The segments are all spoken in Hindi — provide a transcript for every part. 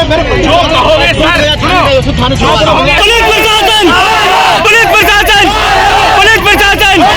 जो कहोगे सर, पुलिस प्रशासन।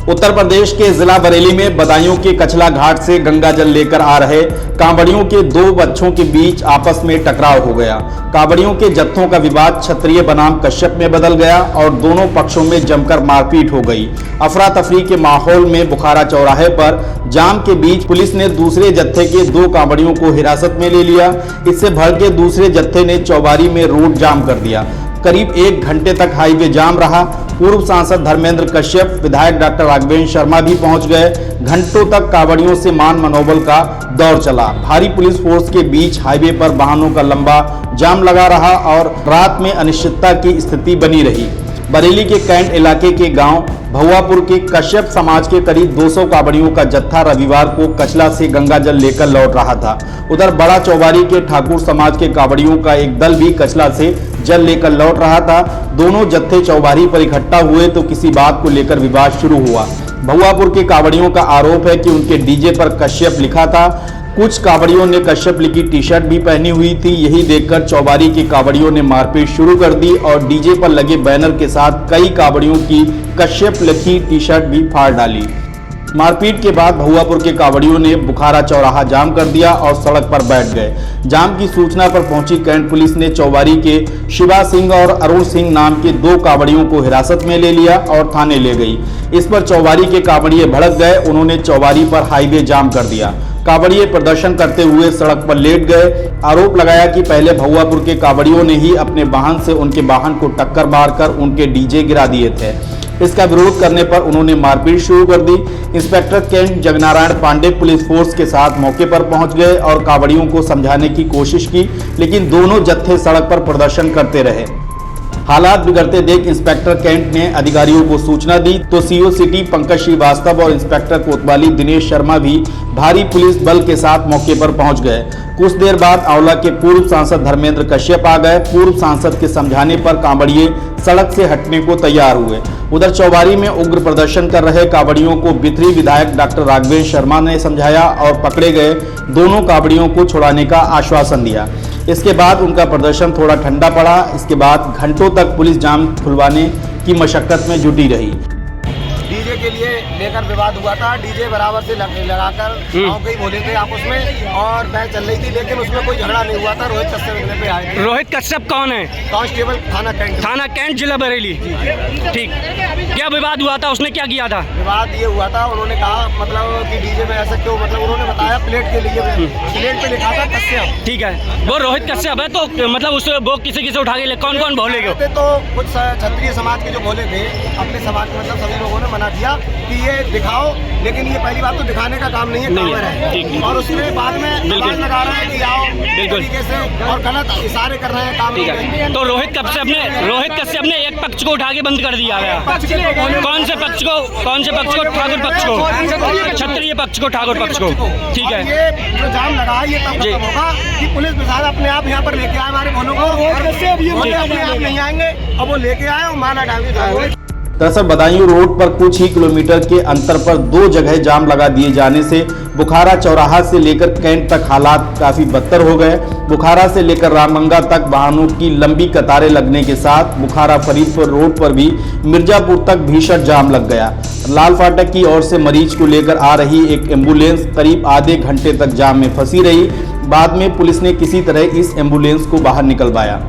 उत्तर प्रदेश के जिला बरेली में बदायूं के कचला घाट से गंगा जल लेकर आ रहे कांवड़ियों के दो बच्चों के बीच आपस में टकराव हो गया। कांवड़ियों के जत्थों का विवाद क्षत्रिय बनाम कश्यप में बदल गया और दोनों पक्षों में जमकर मारपीट हो गई। अफरा तफरी के माहौल में बुखारा चौराहे पर जाम के बीच पुलिस ने दूसरे जत्थे के दो कांवड़ियों को हिरासत में ले लिया। इससे भड़के दूसरे जत्थे ने चौबारी में रोड जाम कर दिया। करीब 1 घंटे तक हाईवे जाम रहा। पूर्व सांसद धर्मेंद्र कश्यप, विधायक डॉक्टर राघवेंद्र शर्मा भी पहुंच गए। घंटों तक कांवड़ियों से मान मनोबल का दौर चला। भारी पुलिस फोर्स के बीच हाईवे पर वाहनों का लंबा जाम लगा रहा और रात में अनिश्चितता की स्थिति बनी रही। बरेली के कैंट इलाके के गांव भुआपुर के कश्यप समाज के करीब 200 कांवड़ियों का जत्था रविवार को कचला से गंगा जल लेकर लौट रहा था। उधर बड़ा चौबारी के ठाकुर समाज के कांवड़ियों का एक दल भी कचला से जल लेकर लौट रहा था। दोनों जत्थे चौबारी पर इकट्ठा हुए तो किसी बात को लेकर विवाद शुरू हुआ। भुआपुर के कांवड़ियों का आरोप है कि उनके डीजे पर कश्यप लिखा था। कुछ कांवड़ियों ने कश्यप लिखी टी-शर्ट भी पहनी हुई थी। यही देखकर चौबारी के कांवड़ियों ने मारपीट शुरू कर दी और डीजे पर लगे बैनर के साथ कई कांवड़ियों की कश्यप लिखी टी-शर्ट भी फाड़ डाली। मारपीट के बाद भुआपुर के कांवड़ियों ने बुखारा चौराहा जाम कर दिया और सड़क पर बैठ गए। जाम की सूचना पर पहुंची कैंट पुलिस ने चौबारी के शिवा सिंह और अरुण सिंह नाम के दो कांवड़ियों को हिरासत में ले लिया और थाने ले गई। इस पर चौबारी के कांवड़िए भड़क गए। उन्होंने चौबारी पर हाईवे जाम कर दिया। कांवड़िए प्रदर्शन करते हुए सड़क पर लेट गए। आरोप लगाया कि पहले भुआपुर के कांवड़ियों ने ही अपने वाहन से उनके वाहन को टक्कर मारकर उनके डीजे गिरा दिए थे। इसका विरोध करने पर उन्होंने मारपीट शुरू कर दी। Inspector Cantt Jagnarayan Pandey police force के साथ मौके पर पहुंच गए और कांवड़ियों को समझाने की कोशिश की, लेकिन दोनों जत्थे सड़क पर प्रदर्शन करते रहे। हालात बिगड़ते देख इंस्पेक्टर कैंट ने अधिकारियों को सूचना दी तो सीओ सिटी पंकज श्रीवास्तव और इंस्पेक्टर कोतवाली दिनेश शर्मा भी भारी पुलिस बल के साथ मौके पर पहुंच गए। कुछ देर बाद आंवला के पूर्व सांसद धर्मेंद्र कश्यप आ गए। पूर्व सांसद के समझाने पर कांवड़िए सड़क से हटने को तैयार हुए। उधर चौबारी में उग्र प्रदर्शन कर रहे कांवड़ियों को बिथरी विधायक डॉक्टर राघवेंद्र शर्मा ने समझाया और पकड़े गए दोनों कांवड़ियों को छुड़ाने का आश्वासन दिया। इसके बाद उनका प्रदर्शन थोड़ा ठंडा पड़ा। इसके बाद घंटों तक पुलिस जाम खुलवाने की मशक्कत में जुटी रही। डीजे के लिए लेकर विवाद हुआ था। डीजे बराबर से लगाकर गाँव के ही बोले थे आपस में और बहस चल रही थी, लेकिन उसमें कोई झगड़ा नहीं हुआ था। रोहित कश्यप मिलने पे आए थे। रोहित कश्यप कौन है? कांस्टेबल थाना कैंट जिला बरेली। ठीक, क्या विवाद हुआ था? उसने क्या किया था? विवाद ये हुआ था, उन्होंने कहा मतलब कि डीजे में ऐसा क्यों, मतलब उन्होंने बताया प्लेट के लिए प्लेट पे लिखा था कश्यप। ठीक है, वो रोहित कश्यप है तो मतलब उसे वो किसे उठा के कौन कौन भोले गए? तो कुछ क्षत्रिय समाज के जो भोले थे, अपने समाज के मतलब सभी लोगों ने मना दिया कि ये दिखाओ, लेकिन ये पहली बात तो दिखाने का काम नहीं है, कांवर है। और उसमें बाद में आवाज लगा रहे हैं कि आओ तरीके से और गलत इशारे कर रहे हैं काम। तो रोहित कश्यप ने एक पक्ष को उठा के बंद कर दिया गया। कौन से पक्ष को? ठाकुर पक्ष को, क्षत्रिय पक्ष को, ठाकुर पक्ष को। ठीक है, ये जो जाम लगा है ये तब खत्म होगा कि पुलिस प्रशासन अपने आप यहाँ पर लेके आए हमारे भोलों को। अपने आप नहीं आएंगे, अब वो लेके आए और माना डाल के। दरअसल बदायूं रोड पर कुछ ही किलोमीटर के अंतर पर 2 जगह जाम लगा दिए जाने से बुखारा चौराहा से लेकर कैंट तक हालात काफी बदतर हो गए। बुखारा से लेकर रामगंगा तक वाहनों की लंबी कतारें लगने के साथ बुखारा फरीदपुर रोड पर भी मिर्जापुर तक भीषण जाम लग गया। लाल फाटक की ओर से मरीज को लेकर आ रही एक एम्बुलेंस करीब आधे घंटे तक जाम में फंसी रही। बाद में पुलिस ने किसी तरह इस एम्बुलेंस को बाहर निकलवाया।